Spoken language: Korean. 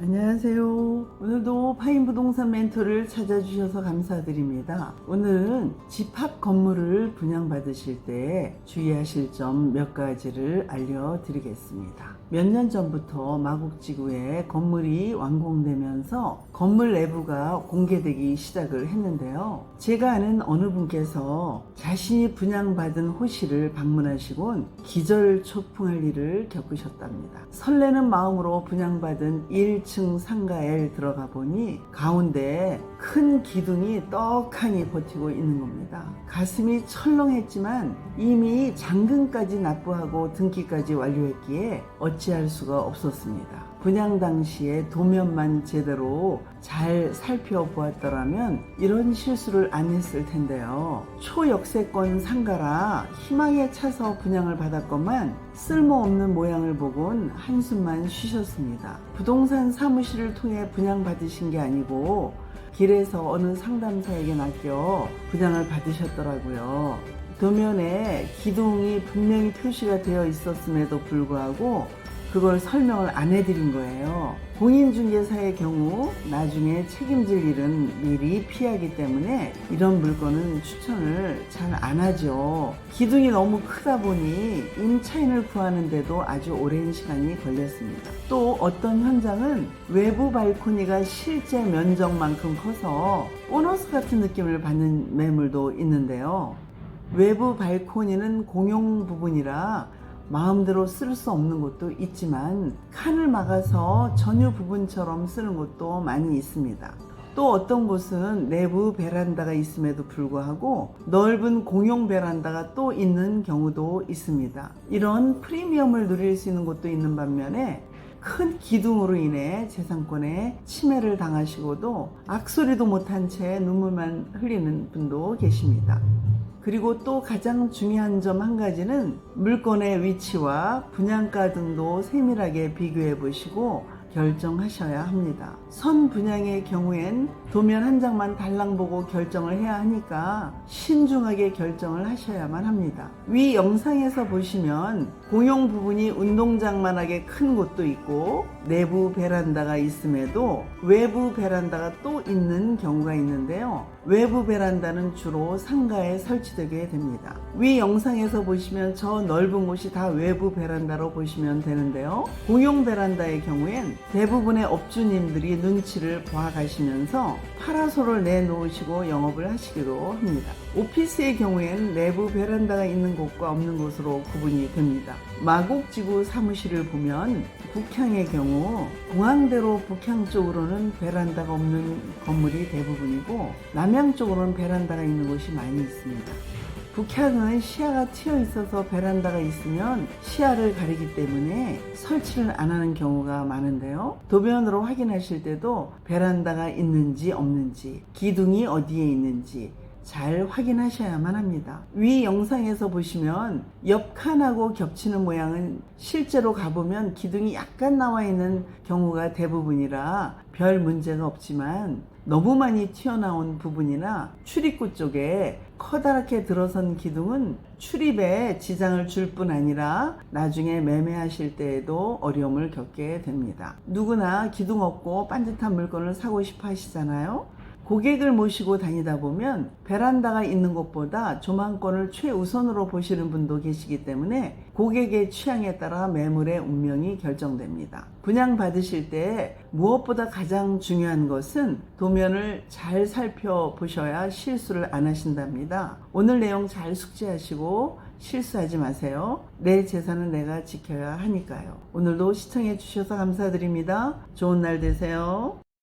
안녕하세요. 오늘도 파인부동산 멘토를 찾아주셔서 감사드립니다. 오늘은 집합 건물을 분양받으실 때 주의하실 점 몇 가지를 알려드리겠습니다. 몇 년 전부터 마곡지구에 건물이 완공되면서 건물 내부가 공개되기 시작을 했는데요. 제가 아는 어느 분께서 자신이 분양받은 호실을 방문하시곤 기절초풍할 일을 겪으셨답니다. 설레는 마음으로 분양받은 1층 상가에 들어가 보니 가운데 큰 기둥이 떡하니 버티고 있는 겁니다. 가슴이 철렁했지만 이미 잔금까지 납부하고 등기까지 완료했기에 어찌할 수가 없었습니다. 분양 당시에 도면만 제대로 잘 살펴보았더라면 이런 실수를 안 했을 텐데요. 초역세권 상가라 희망에 차서 분양을 받았건만 쓸모없는 모양을 보곤 한숨만 쉬셨습니다. 부동산 사무실을 통해 분양받으신 게 아니고 길에서 어느 상담사에게 맡겨 분양을 받으셨더라고요. 도면에 기둥이 분명히 표시가 되어 있었음에도 불구하고 그걸 설명을 안 해드린 거예요. 공인중개사의 경우 나중에 책임질 일은 미리 피하기 때문에 이런 물건은 추천을 잘 안 하죠. 기둥이 너무 크다 보니 임차인을 구하는데도 아주 오랜 시간이 걸렸습니다. 또 어떤 현장은 외부 발코니가 실제 면적만큼 커서 보너스 같은 느낌을 받는 매물도 있는데요. 외부 발코니는 공용 부분이라 마음대로 쓸 수 없는 곳도 있지만 칸을 막아서 전유 부분처럼 쓰는 곳도 많이 있습니다. 또 어떤 곳은 내부 베란다가 있음에도 불구하고 넓은 공용 베란다가 또 있는 경우도 있습니다. 이런 프리미엄을 누릴 수 있는 곳도 있는 반면에 큰 기둥으로 인해 재산권에 침해를 당하시고도 악소리도 못한 채 눈물만 흘리는 분도 계십니다. 그리고 또 가장 중요한 점 한 가지는 물건의 위치와 분양가 등도 세밀하게 비교해 보시고 결정하셔야 합니다. 선분양의 경우엔 도면 한 장만 달랑 보고 결정을 해야 하니까 신중하게 결정을 하셔야만 합니다. 위 영상에서 보시면 공용 부분이 운동장만하게 큰 곳도 있고 내부 베란다가 있음에도 외부 베란다가 또 있는 경우가 있는데요. 외부 베란다는 주로 상가에 설치되게 됩니다. 위 영상에서 보시면 저 넓은 곳이 다 외부 베란다로 보시면 되는데요. 공용 베란다의 경우엔 대부분의 업주님들이 눈치를 보아가시면서 파라솔을 내놓으시고 영업을 하시기도 합니다. 오피스의 경우엔 내부 베란다가 있는 곳과 없는 곳으로 구분이 됩니다. 마곡지구 사무실을 보면 북향의 경우 공항대로 북향 쪽으로는 베란다가 없는 건물이 대부분이고 남향 쪽으로는 베란다가 있는 곳이 많이 있습니다. 북향은 시야가 트여 있어서 베란다가 있으면 시야를 가리기 때문에 설치를 안 하는 경우가 많은데요. 도면으로 확인하실 때도 베란다가 있는지 없는지, 기둥이 어디에 있는지 잘 확인하셔야만 합니다. 위 영상에서 보시면 옆 칸하고 겹치는 모양은 실제로 가보면 기둥이 약간 나와 있는 경우가 대부분이라 별 문제가 없지만 너무 많이 튀어나온 부분이나 출입구 쪽에 커다랗게 들어선 기둥은 출입에 지장을 줄 뿐 아니라 나중에 매매하실 때에도 어려움을 겪게 됩니다. 누구나 기둥 없고 반듯한 물건을 사고 싶어 하시잖아요. 고객을 모시고 다니다 보면 베란다가 있는 곳보다 조망권을 최우선으로 보시는 분도 계시기 때문에 고객의 취향에 따라 매물의 운명이 결정됩니다. 분양 받으실 때 무엇보다 가장 중요한 것은 도면을 잘 살펴보셔야 실수를 안 하신답니다. 오늘 내용 잘 숙지하시고 실수하지 마세요. 내 재산은 내가 지켜야 하니까요. 오늘도 시청해 주셔서 감사드립니다. 좋은 날 되세요.